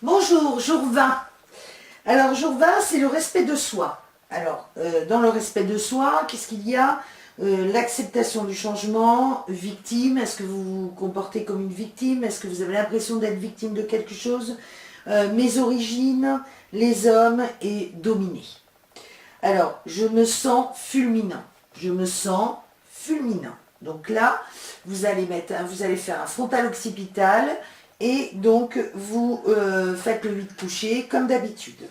Bonjour, jour 20. Alors, jour 20, c'est le respect de soi. Alors, dans le respect de soi, qu'est-ce qu'il y a? L'acceptation du changement, victime, est-ce que vous vous comportez comme une victime? Est-ce que vous avez l'impression d'être victime de quelque chose? Mes origines, les hommes et dominer. Alors, je me sens fulminant. Je me sens fulminant. Donc là, vous allez faire un frontal occipital et donc vous faites le 8 couché comme d'habitude.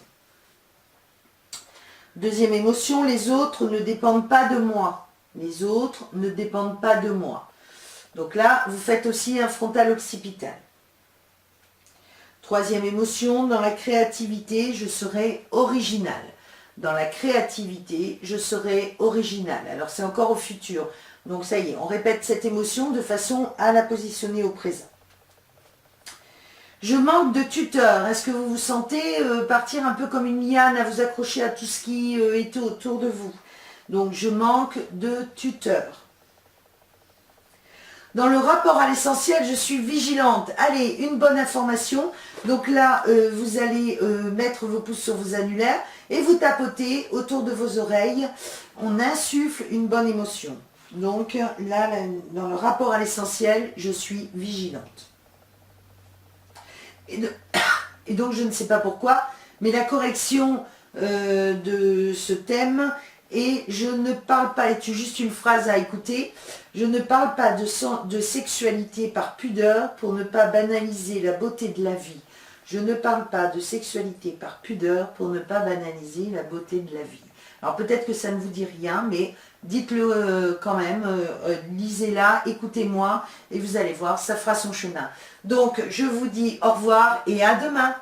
Deuxième émotion, les autres ne dépendent pas de moi. Les autres ne dépendent pas de moi. Donc là, vous faites aussi un frontal occipital. Troisième émotion, dans la créativité, je serai original. Dans la créativité, je serai original. Alors c'est encore au futur. Donc ça y est, on répète cette émotion de façon à la positionner au présent. Je manque de tuteur. Est-ce que vous vous sentez partir un peu comme une liane à vous accrocher à tout ce qui est autour de vous? Donc je manque de tuteur. Dans le rapport à l'essentiel, je suis vigilante. Allez, une bonne information. Donc là, vous allez mettre vos pouces sur vos annulaires et vous tapotez autour de vos oreilles. On insuffle une bonne émotion. Donc là, dans le rapport à l'essentiel, je suis vigilante. Et donc, je ne sais pas pourquoi, mais la correction de ce thème, et je ne parle pas, et c'est juste une phrase à écouter, je ne parle pas de sexualité par pudeur pour ne pas banaliser la beauté de la vie. Je ne parle pas de sexualité par pudeur pour ne pas banaliser la beauté de la vie. Alors peut-être que ça ne vous dit rien, mais dites-le quand même, lisez-la, écoutez-moi, et vous allez voir, ça fera son chemin. Donc je vous dis au revoir et à demain.